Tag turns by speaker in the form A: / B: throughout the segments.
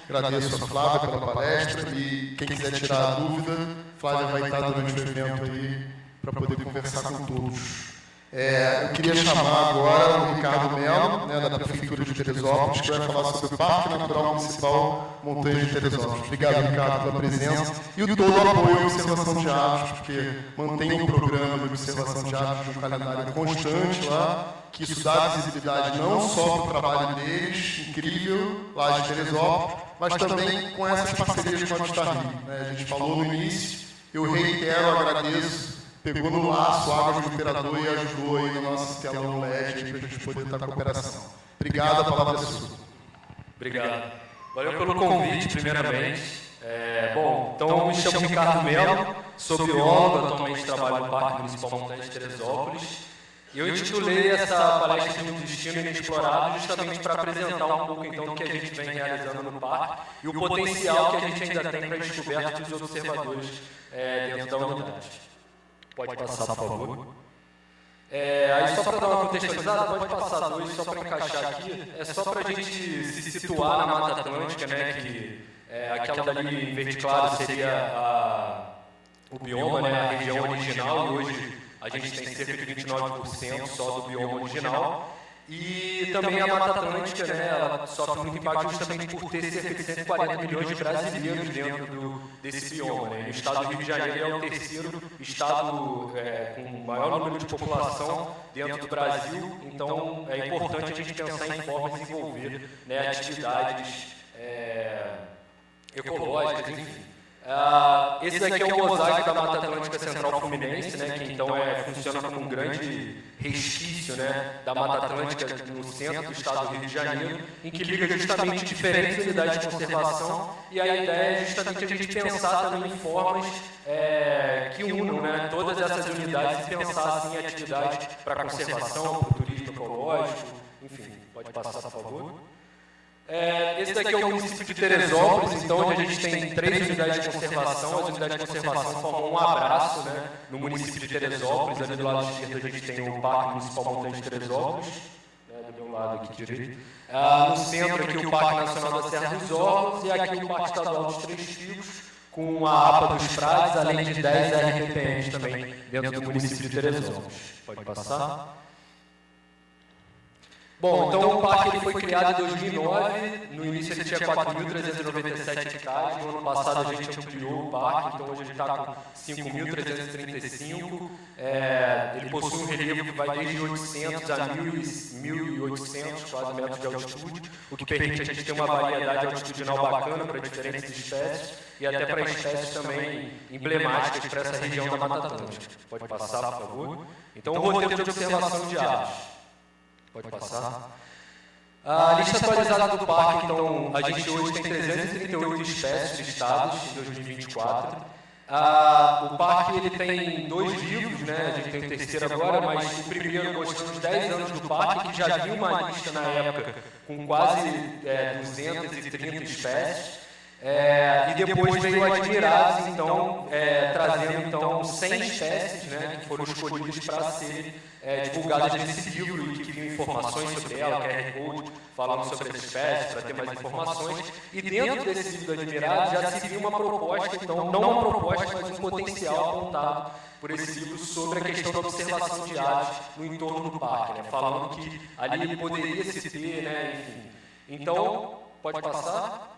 A: Agradeço a Flávia pela palestra e quem quiser tirar a dúvida, Flávia vai estar durante o evento aí para poder conversar com todos. Eu queria chamar agora o Ricardo Melo, da Prefeitura de Teresópolis, que vai falar sobre o Parque Natural Municipal Montanha de Teresópolis. Obrigado, Ricardo, pela presença e todo o apoio à observação de aves, porque mantém um programa de observação de aves de um calendário constante lá, que isso dá visibilidade não só para o trabalho deles, incrível, lá de Teresópolis, mas também com essas parcerias com a Habitat Rio. A gente falou no início, eu reitero, agradeço, pegou no laço Águas do Imperador e ajudou aí no nosso telão LED para a gente poder estar com a cooperação. Obrigado, a palavra é sua.
B: Obrigado. Valeu pelo convite, primeiramente. Então eu me chamo Ricardo Melo, sou biólogo, atualmente trabalho no Parque Municipal Montanha de Teresópolis. E eu intitulei essa palestra de um destino inexplorado justamente para apresentar um pouco então do que a gente vem realizando no parque e o potencial que a gente ainda tem para a descoberta dos observadores dentro da unidade. Pode passar, por favor. Aí só para dar uma contextualizada, pode passar dois, só para encaixar aqui, é só para a gente se situar na Mata Atlântica, que aquela dali em verde claro seria o bioma, a região original, e hoje a gente tem cerca de 29% só do bioma original. E também a Mata Atlântica, ela sofre muito impacto justamente por ter cerca de 140 milhões de brasileiros dentro desse bioma. E o estado do Rio de Janeiro é o terceiro estado com maior número de população dentro do Brasil. Então, é importante a gente pensar em formas de desenvolver atividades ecológicas, enfim. Esse daqui é o mosaico da Mata Atlântica Central Fluminense, que então funciona como um grande resquício da Mata Atlântica no centro do estado do Rio de Janeiro, em que liga justamente diferentes unidades de conservação, e a ideia é justamente a gente pensar também em formas que unam todas essas unidades e pensar assim, em atividades para conservação, para o turismo ecológico, enfim, pode passar, por favor. Esse daqui é o município de Teresópolis, então onde a gente tem 3 unidades de conservação. As unidades de conservação formam um abraço no município de Teresópolis. Ali do lado esquerdo a gente tem o Parque Municipal Montanha de Teresópolis, do meu lado aqui direito. No centro aqui o Parque Nacional da Serra dos Órgãos e aqui o Parque Estadual dos Três Picos, com a APA dos Frades, além de 10 RPPNs também dentro do município de Teresópolis. Pode passar. Bom, então o parque ele foi criado em 2009, no início ele tinha 4.397 hectares, no ano passado a gente ampliou o parque, então hoje ele está com 5.335, ele possui um relevo que vai desde 800 a 1.800 quase metros de altitude, o que permite a gente ter uma variedade altitudinal bacana para diferentes espécies e até para espécies também emblemáticas para essa região da Mata Atlântica. Pode passar, por favor. Então o roteiro de observação de aves. Pode passar. A lista atualizada do parque, então, a gente hoje tem 338 espécies listadas em 2024. O parque ele tem 2 livros, a gente tem o terceiro agora, mas o primeiro mostrando os 10 anos do parque, que já viu uma lista na época com quase 230 espécies. E depois veio o Admirados, então, trazendo então 100 espécies que foram escolhidas para serem divulgadas nesse livro e que vinham informações sobre ela, QR Code, falando sobre as espécies, para ter mais informações. E dentro desse livro do Admirados já se viu uma proposta, então, não uma proposta, mas um potencial apontado por esse livro sobre a questão da observação de aves no entorno do parque, falando que ali poderia se ter, enfim. Então, pode passar.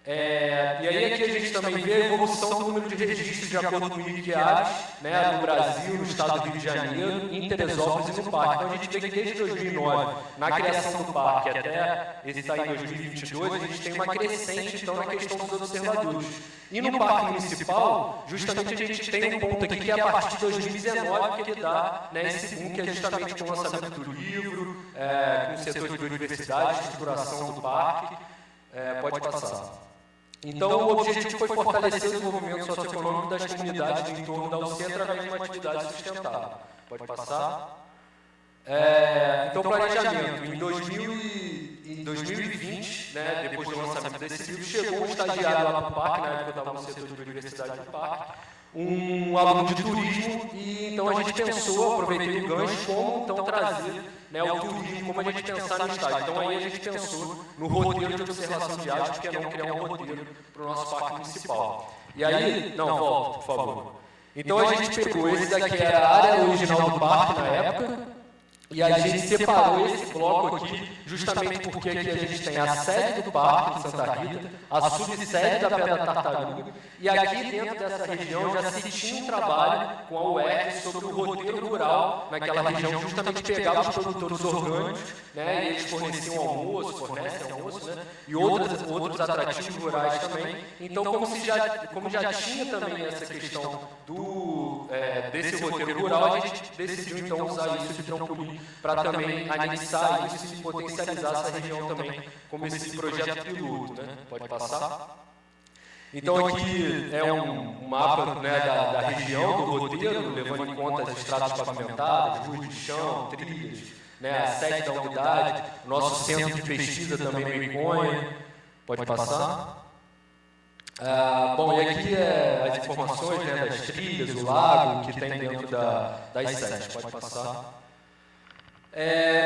B: E aí aqui a gente também vê a evolução do número de registros de acordo com o INPE-Aves, no Brasil, no estado do Rio de Janeiro, em Teresópolis e no parque. Então a gente vê que desde 2009, na criação do parque, até esse está em 2022, a gente tem uma crescente então na questão dos observadores. E no parque municipal, justamente a gente tem um ponto aqui que é a partir de 2019 que ele dá esse boom, que é justamente com o lançamento do livro, com o setor de biodiversidade, estruturação do parque. Pode passar. Então, o objetivo foi fortalecer o desenvolvimento socioeconômico das comunidades do entorno da UC através de uma atividade sustentável. Pode passar? Então, planejamento. Em 2020, depois do lançamento desse livro, chegou um estagiário lá para o parque, na época eu estava no setor de biodiversidade do parque, um aluno de turismo, e então a gente pensou, aproveitei o gancho, como então trazer, né, o turismo, como a gente pensar no estádio. Então aí a gente pensou no roteiro de observação de aves, porque não criar um roteiro para o nosso parque municipal. E aí, não, volta, por favor. Então a gente pegou, esse daqui era a área original do parque na época, e a gente separou esse bloco aqui justamente porque aqui a gente tem a sede do parque em Santa Rita, a subsede da Pedra Tartaruga, e aqui dentro dessa região já se tinha um trabalho com a UERJ sobre o roteiro rural naquela região, justamente pegava os produtores orgânicos, né, e eles forneciam almoço, fornecem almoço, né, e outros atrativos rurais também. Então, como já tinha também essa questão desse roteiro rural, a gente decidiu então usar isso de trampolim para também anexar isso e potencializar essa região também, como esse projeto piloto, né? Pode passar? Então aqui é um mapa, né, da região, do roteiro, levando em conta as estradas pavimentadas, ruas de chão, trilhas, né, a sede da unidade, o nosso centro de pesquisa também no Iconha. Pode passar? Bom, e aqui as informações, né, das trilhas, o lago que tem dentro das sedes. Pode passar?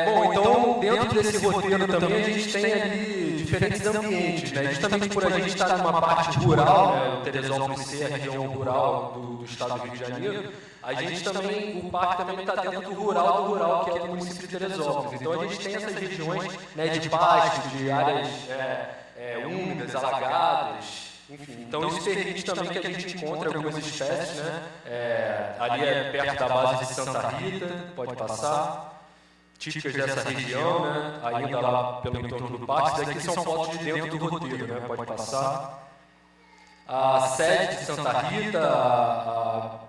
B: Bom, então, dentro desse roteiro também a gente tem ali diferentes ambientes, né? Justamente por a gente estar numa parte rural, né? O Teresópolis ser a região rural do estado do Rio de Janeiro, a gente também, o parque também está dentro do rural, que é do município de Teresópolis. Então a gente tem essas regiões, né, de pasto, de áreas úmidas, alagadas. Enfim, então isso permite também que a gente encontre algumas espécies, né? Ali é perto da base de Santa Rita, pode passar. Típicas dessa região, né? Ainda lá pelo entorno do parque. Isso daqui são fotos de dentro do roteiro, né? Pode passar. A sede de Santa Rita, a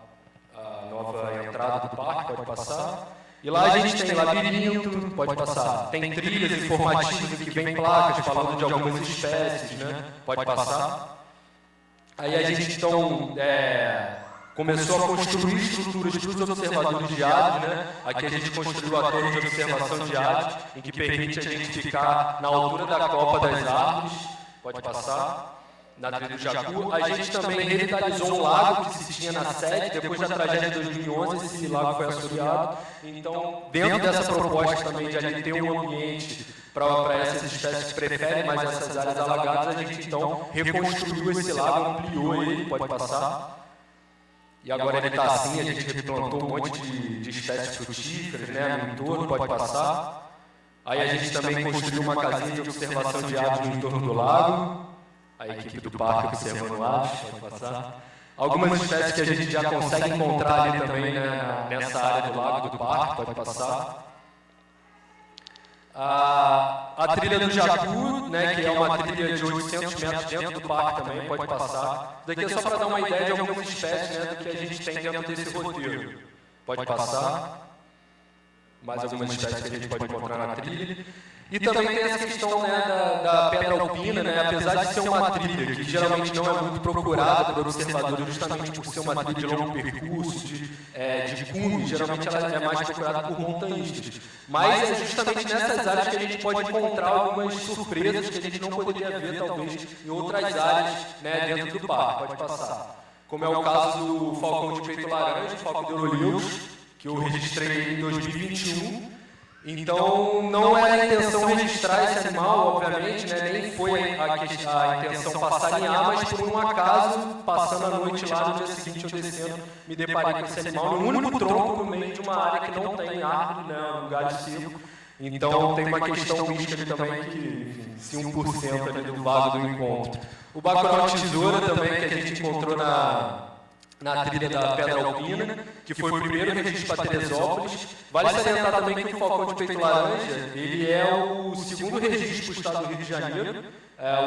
B: nova entrada do parque, pode passar. E lá a gente tem labirinto, pode passar. Tem trilhas informativas em que vem placas falando de algumas espécies, né? Pode passar. Aí a gente então começou a construir estruturas para os observadores de aves, né? Aqui a gente construiu a torre de observação de aves, em que permite a gente ficar na altura da copa das árvores. Pode passar. Na trilha do Jacu. A gente também revitalizou um lago que se tinha na sede. Depois da tragédia de 2011, esse lago foi assoreado. Então, dentro dessa proposta também de ali ter um ambiente para essas espécies que preferem mais essas áreas alagadas, a gente então reconstruiu esse lago, ampliou ele. Pode passar. E agora ele está assim, a gente replantou um monte de espécies frutíferas, né, no entorno, pode passar. Aí a gente também construiu uma casinha de observação de aves no entorno do lago. A equipe do parque observando aves, pode passar. Algumas espécies que a gente já consegue encontrar ali também, né, nessa área do lago do parque, pode passar. A trilha do Jacu, né, que é uma trilha de 800 metros dentro do parque também, pode passar. Daqui é só para dar uma ideia de algumas espécies, né, do que a gente tem dentro desse roteiro. Pode passar. Mais algumas espécies que a gente pode encontrar na trilha. E também tem essa questão, né, da pedra alpina, né, apesar de ser uma trilha que geralmente não é muito procurada por observadores, justamente por ser uma trilha de longo percurso, de cume, geralmente ela é mais procurada por montanhistas. Mas é justamente nessas áreas que a gente pode encontrar algumas surpresas que a gente não poderia ver, talvez, em outras áreas, né, dentro do parque. Pode passar. Como é o caso do falcão de peito laranja, o falcão de Euroleucos, que eu registrei em 2021. Então, não era a intenção registrar esse animal, obviamente, né? Nem foi a intenção passarinhar, mas por um acaso, passando a noite lá, no dia seguinte eu descendo, me deparei com esse animal, no único tronco no meio de uma área que não tem árvore, né? Um galho seco. Então, tem uma questão mística ali também que, enfim, se 1% ali do vago do encontro. O bacurau tesoura também, que a gente encontrou na trilha da Pedra Alpina, que foi o primeiro registro para Teresópolis. Vale salientar também que o falcão de peito laranja, ele é o segundo registro para o estado do Rio de Janeiro.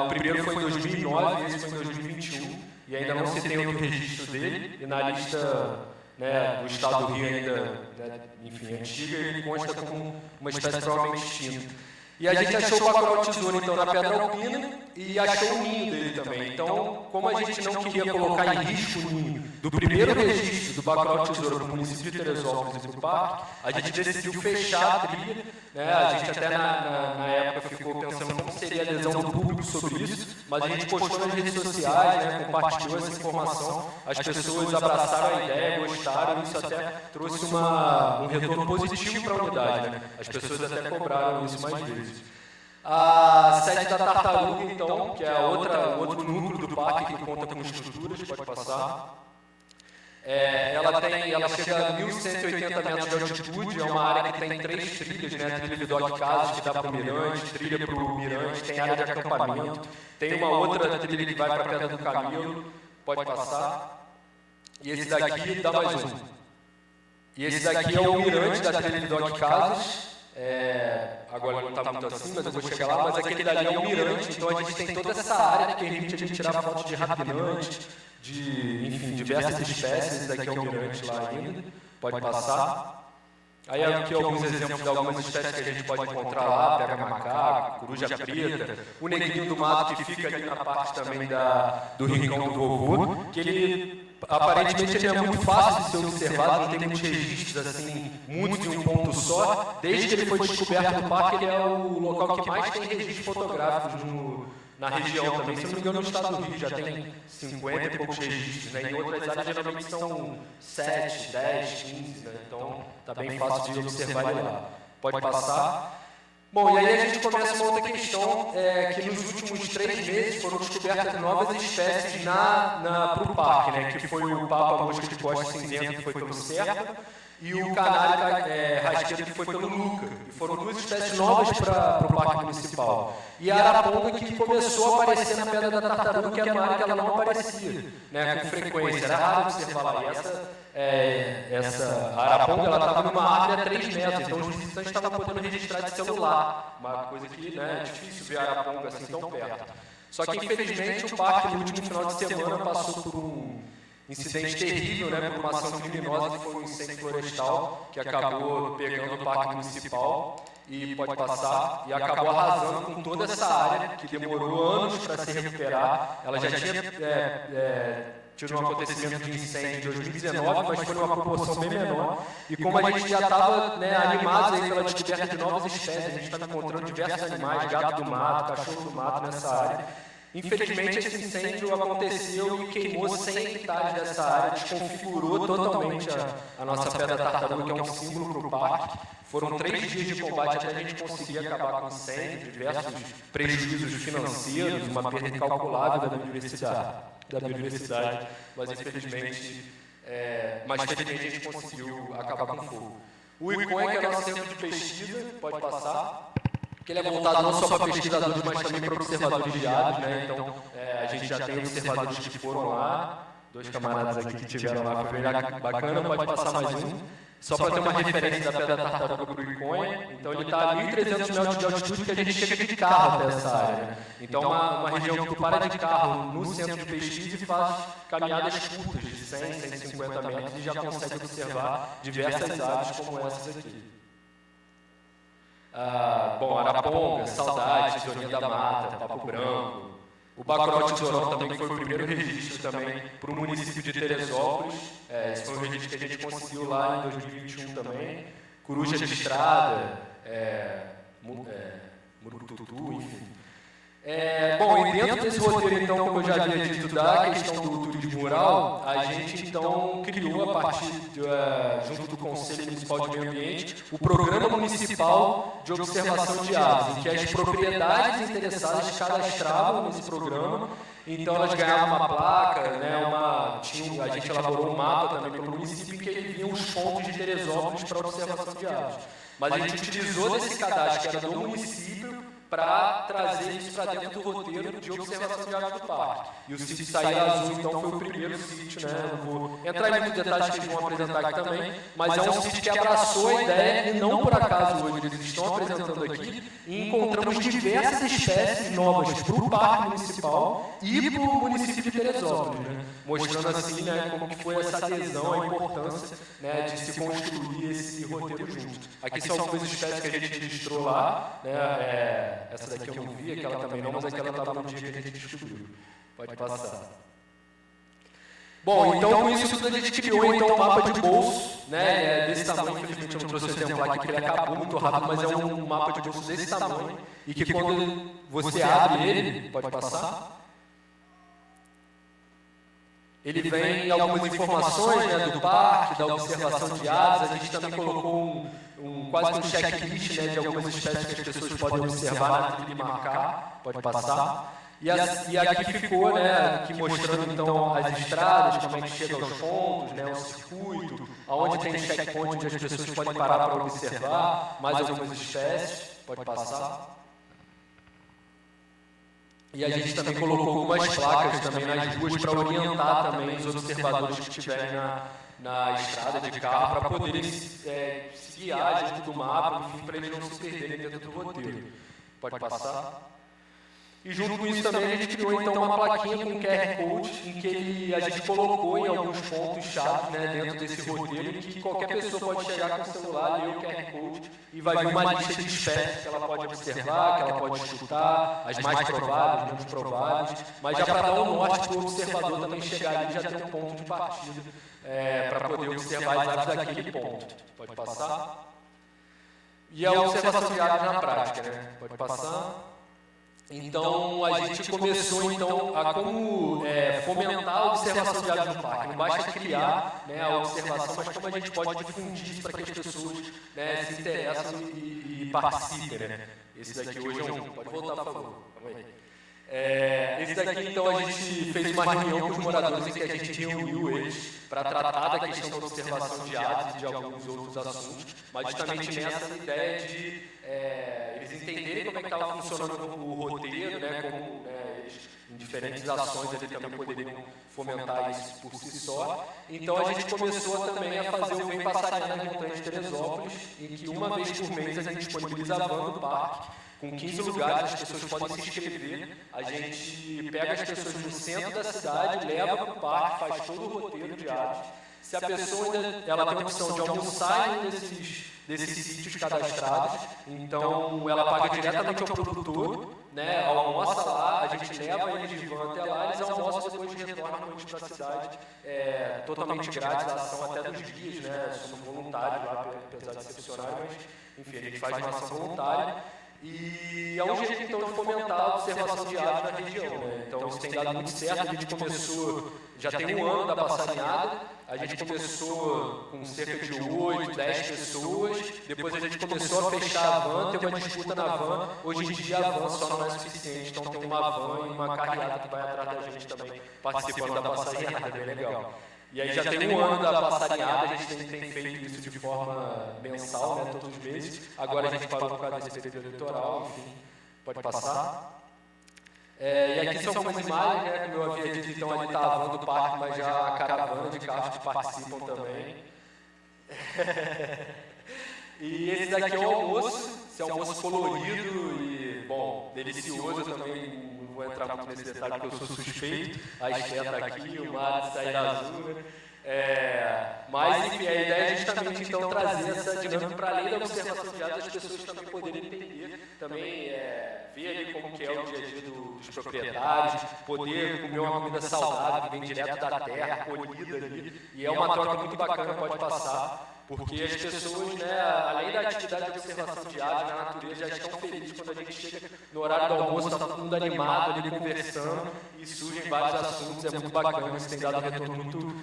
B: O primeiro foi em 2009, esse foi em 2021, e ainda não se tem outro registro dele. E na lista, né, do estado do Rio ainda, né, enfim, antiga, ele consta como uma espécie provavelmente extinta. E a gente achou o bacurau tesouro, então, na Pedra Alpina e achou o ninho dele também. Então, como a gente não queria colocar em risco o ninho do primeiro registro do bacurau tesouro para o município de Teresópolis e para o parque, a gente decidiu fechar a trilha, né? A gente até na época ficou pensando como seria a adesão do público sobre isso, mas a gente postou nas redes sociais, né, compartilhou essa informação, as pessoas abraçaram a ideia, gostaram, isso até trouxe um retorno positivo para a unidade, né? As pessoas até cobraram isso mais vezes. A sede da Tartaruga, então, que é o outro núcleo do parque que conta com estruturas, pode passar. Ela chega a 1.180 metros de altitude, é uma área que tem 3 trilhas, né? Trilha Vidoc Casas, que dá para o Mirante, trilha para o Mirante, tem área de acampamento, tem uma outra trilha que vai para a Pedra do Camelo, pode passar. E esse daqui dá mais um. E esse daqui é o Mirante da trilha Vidoc Casas. Agora não está muito assim, mas eu vou chegar lá, mas aquele dali é o Mirante, então a gente tem toda essa área que permite a gente tirar fotos de rapinante, enfim, diversas espécies. Esse daqui é o Mirante lá ainda, pode passar. Aí aqui alguns exemplos de algumas espécies que a gente pode encontrar lá, pega macaco, coruja preta, o negrinho do mato que fica ali na parte também do rincão do vovô, que ele aparentemente ele é muito fácil de ser observado, não tem muitos registros assim, muitos de um ponto só. Desde que ele foi descoberto no parque, ele é o local que mais tem registros fotográficos na região também. Se não me engano, no estado do Rio já tem 50 e poucos registros, né? Em outras áreas geralmente são 7, 10, 15, né? Então está bem fácil de observar ele lá. Pode passar. Bom, e aí a gente começa uma outra questão, que nos últimos 3 meses foram descobertas novas espécies para o parque, né? Que foi o Papa Mosca de Costa Cinzenta, que foi pelo Serpa, e o canário rasqueiro, que foi pelo Luca. E foram 2 espécies novas para o parque municipal. E a araponga, que começou a aparecer na Pedra da Tartaruga, que é uma área que ela não aparecia, né, com frequência. Era raro observar lá. E essa araponga estava numa árvore a 3 metros, então os visitantes estavam podendo registrar de celular. Uma coisa que, né, é difícil ver a araponga assim tão perto. Só que, infelizmente, o parque, no último final de semana, passou por um incidente terrível, né, por uma ação criminosa, que foi um incêndio florestal, que acabou pegando o parque municipal, e pode passar, e acabou arrasando com toda essa área, que demorou anos para se recuperar. Ela já tinha tido um acontecimento de incêndio em 2019, mas foi numa proporção bem menor, e como a gente já estava, né, animados aí pela descoberta de novas espécies, a gente está encontrando diversos animais, gato do mato, cachorro do mato nessa área. Infelizmente, esse incêndio aconteceu e queimou 100 hectares dessa área, desconfigurou totalmente a nossa Pedra da Tartaruga, que é um símbolo para o parque. Foram 3 dias de combate até a gente conseguir acabar com o incêndio, diversos prejuízos financeiros, uma perda incalculável da biodiversidade, mas infelizmente, felizmente a gente conseguiu acabar com o fogo. O ICON, que é o nosso centro de pesquisa, pode passar. Que ele é voltado não só para pesquisadores, mas também para observadores de aves, né? Então, a gente já tem observadores que foram lá, 2 camaradas aqui que tiveram lá, foi bem bacana, pode passar mais um. Só para ter uma referência da Pedra da Tartaruga para o Iconha, então ele está a 1.300 metros de altitude, que a gente chega de carro até essa área, né? Então, uma região que tu para de carro no centro de pesquisa e faz caminhadas curtas, de 100, 150 metros, e já consegue observar diversas aves como essas aqui. Araponga, Saudade, Zoninha da Mata, Papo Branco. O Bacurau Tesourão também foi o primeiro registro também para o município de Teresópolis. Esse foi um registro que a gente conseguiu lá em 2021 também. Coruja de Estrada, Murututu, enfim. E dentro desse roteiro, então, como eu já havia dito, da questão do turismo rural, a gente, então, criou, a partir, junto do Conselho Municipal de Meio Ambiente, o Programa Municipal de Observação de Aves, em que as propriedades interessadas se cadastravam nesse programa. Então, elas ganhavam uma placa, né, a gente elaborou um mapa também para o município, em que ele via os pontos de Teresópolis para observação de aves. Mas a gente utilizou desse cadastro, que era do município, para trazer isso para dentro do roteiro de observação de aves do parque. E o sítio Saíra Azul, então, foi o primeiro sítio, né? Eu vou entrar em muitos detalhes que eles vão apresentar aqui também, mas é um sítio que abraçou a ideia, e não por acaso hoje eles estão apresentando aqui, e encontramos diversas espécies novas para o parque municipal e para o município de Teresópolis, né? Mostrando assim, né, como que foi essa adesão, a importância, né, de se construir esse roteiro junto. Aqui são algumas espécies que a gente registrou lá, né? Essa daqui eu não vi, aquela também não, mas aquela estava no dia que a gente descobriu. Pode passar. Bom, então com isso tudo a gente criou então um mapa de bolso, né, desse tamanho, infelizmente eu não trouxe o exemplar aqui porque ele acabou muito rápido, mas é um mapa de bolso desse tamanho, e que quando você abre ele, pode passar, ele vem algumas informações, né, do parque, da observação de aves. A gente também colocou quase que um checklist, né, de algumas espécies que as pessoas podem observar na trilha e marcar, pode passar. E aqui ficou, né, aqui mostrando então as estradas, como é que chega aos pontos, né, o circuito, aonde tem checkpoint onde as pessoas podem parar para observar, mais algumas espécies, pode passar. E a gente também colocou algumas placas também nas ruas para orientar também os observadores que estiverem na estrada de carro para poderem se guiar dentro do mapa, enfim, para eles não se perderem dentro do roteiro. Pode passar. E junto com isso também a gente criou então uma plaquinha com QR Code em que a gente colocou em alguns pontos-chave, né, dentro desse roteiro, em que qualquer pessoa pode chegar com o celular, ler o QR Code e vai vir uma lista de espécies que ela pode observar, que ela pode escutar, as mais prováveis, menos prováveis, mas já para dar um norte para o observador também chegar ali, já ter um ponto de partida para poder observar as aves daquele ponto. Pode passar. E a observação de aves na prática, né? Pode passar. Então, a gente começou então, a como fomentar a observação de aves no parque. Não basta criar, né, a observação, mas como a gente pode difundir isso para que as pessoas, né, se interessem e participem. Né? Esse daqui hoje é um... Pode voltar, por favor. Esse daqui, então, a gente fez uma reunião com os moradores em que a gente reuniu eles para tratar da questão da observação de aves e de alguns outros assuntos, mas justamente nessa ideia de eles entenderem como é que estava funcionando o roteiro, né, como eles, em diferentes ações ele também poderiam fomentar isso por si só. Então a gente começou também a fazer o Vem Passarinhar nas Montanhas de Teresópolis, em que uma vez por mês a gente disponibiliza a van do parque, com 15 lugares, as pessoas podem se inscrever, a gente pega as pessoas no centro da cidade, leva para o parque, faz todo o roteiro de aves. Se a pessoa ela tem a opção de almoçar em um desses sítios cadastrados, então ela paga diretamente ao produtor, né, almoça lá, a gente leva eles de van até lá, eles almoçam e depois retornam à noite para a cidade, totalmente grátis, a ação até dos dias, né, somos voluntários lá, apesar de ser funcionário, mas enfim, a gente faz uma ação voluntária. E é um jeito, então, de fomentar a observação de aves na região. Né? Então, isso tem dado muito certo. A gente começou, já tem um ano da passarinhada, a gente começou com cerca de 8, 10 pessoas, depois a gente começou a fechar a van, ter uma disputa na van. Hoje em dia a van só não é suficiente, então tem uma van e uma carreata que vai atrás da gente também, participando da passarinhada, bem legal. E aí já tem um ano da passarinhada, a gente tem feito isso de forma mensal, né, todos os meses. Agora a gente parou por causa desse período eleitoral, enfim, pode passar. E aqui são algumas imagens, né, como eu havia dito, então ali está a van do parque, mas já a caravana de carros que participam também. E esse daqui é o almoço, esse almoço colorido e, bom, delicioso. Eu também não vou entrar muito nesse detalhe porque eu sou suspeito. A Esther está aqui, o mar de sair azul. Mas, enfim, a ideia é justamente, então, trazer essa dinâmica para além da observação de aves, as pessoas também poderem entender, também ver ali como que é o dia a dia dos proprietários, poder comer uma comida saudável que vem direto da terra, colhida ali. E é uma troca muito bacana, pode passar. Porque as pessoas, né, além da atividade de observação de aves na natureza, já estão felizes quando a gente chega no horário do almoço, está todo mundo animado ali conversando e surgem vários assuntos, é muito bacana, isso tem dado um retorno muito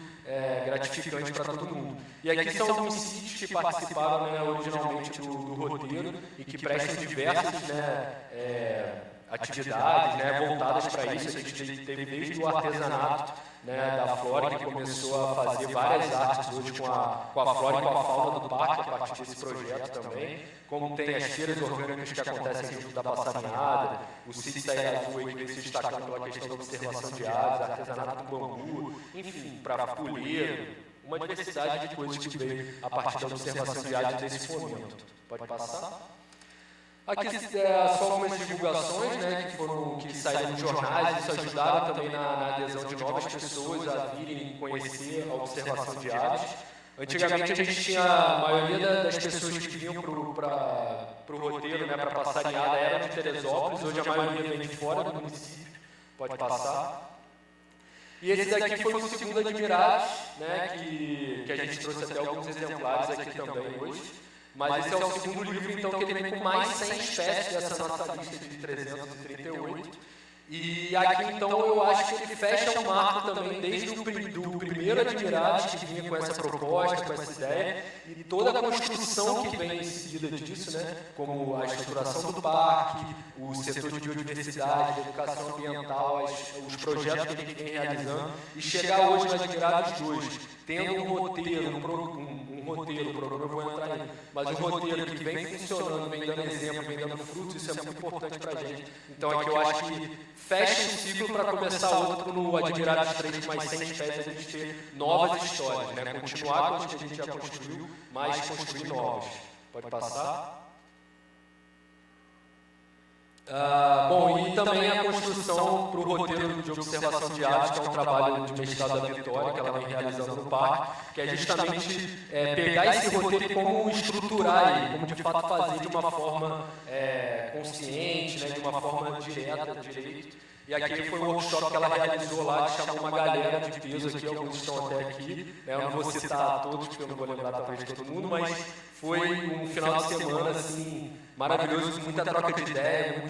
B: gratificante para todo mundo. E aqui são alguns sítios que participaram, né, originalmente do roteiro e que prestam diversas, né, atividades, né, voltadas para isso. A gente teve desde o artesanato, né, da Flora, que começou a fazer várias artes hoje com a Flora e com a fauna do parque, a partir desse projeto também, como tem as feiras orgânicas que acontecem junto da passarinhada, o sítio Sair Azul aí que vem se destacando pela questão da observação de aves, artesanato com bambu, enfim, para puleiro, uma diversidade de coisas que veio a partir da observação de aves desse fomento. Pode passar? Aqui só algumas divulgações, né, que saíram nos jornais, isso ajudaram também na adesão de novas pessoas a virem conhecer a observação de aves. Antigamente a gente tinha a maioria das pessoas que vinham para o roteiro, né, para a passarinhada, eram de Teresópolis, hoje a maioria vem de fora do município, pode passar. E esse daqui foi o segundo Admirados, né, que a gente trouxe até alguns exemplares aqui também hoje. Mas esse é o segundo livro, então, que ele vem com mais 100 espécies dessa nossa lista de 338. E aqui, então, eu acho que ele fecha um marco também desde o do primeiro Admirados, que vinha com essa proposta, com essa ideia, e toda a construção que vem em seguida disso, né, como a estruturação do parque, o setor de biodiversidade, de educação ambiental, os projetos que ele vem realizando, e chegar hoje no Admirados 2, tendo um roteiro, o programa eu vou entrar aí, mas um roteiro que vem funcionando, vem dando exemplo, vem dando frutos, isso é muito importante para a gente. Então aqui eu acho que fecha um ciclo para começar outro no Admirados 3, com mais 100 espécies, a gente ter novas histórias, né? Continuar com as que a gente já construiu, mas construir novas. Pode passar? Bom, e também a construção para o roteiro de observação de aves, que é um trabalho de mestrado da Vitória, que ela vem realizando no parque, que é justamente pegar esse roteiro e como estruturar ele, como de fato fazer de uma forma consciente, né, de uma forma direta, direito. E aqui foi o workshop que ela realizou lá, que chamou uma galera de peso aqui, alguns estão até aqui, né, eu não vou citar todos, porque eu não vou lembrar talvez de todo mundo, mas foi um final de semana, assim, maravilhoso, muita troca de ideia,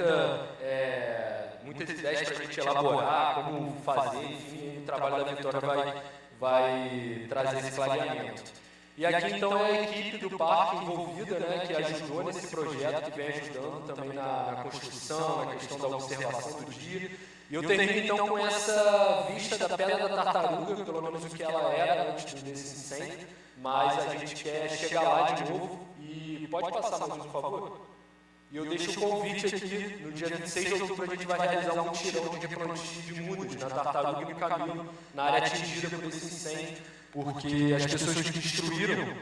B: muitas ideias para a gente elaborar, como fazer, enfim, o trabalho da Vitória vai trazer esse clareamento. E aqui, então, é a equipe do parque envolvida, né, que ajudou nesse projeto, que vem ajudando também na construção, na questão da observação do dia. E eu termino, então, com essa vista da Pedra da Tartaruga, pelo menos o que ela era antes desse incêndio, mas a gente quer chegar lá de novo. E pode passar mais um, por favor? E eu deixo o convite aqui, no dia 26 de outubro, a gente vai realizar um mutirão de replantio de mudas na Tartaruga e no Camilo, na área atingida por esse incêndio, porque as pessoas que destruíram,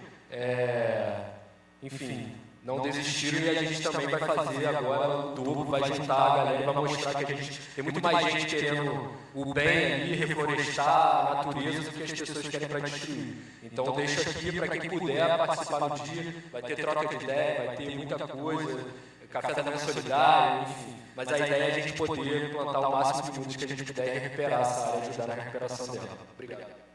B: enfim, não desistiram, e a gente também vai fazer agora o dobro, vai juntar a galera e vai mostrar que a gente tem muito mais gente querendo o bem ali, reflorestar a natureza, do que as pessoas querem para destruir. Então deixo aqui para quem puder participar no dia, vai ter troca de ideia, vai ter muita coisa, café da manhã solidário, enfim. Mas a ideia é a gente poder plantar o máximo de mudas que a gente puder e recuperar essa área, ajudar na recuperação dela. Obrigado.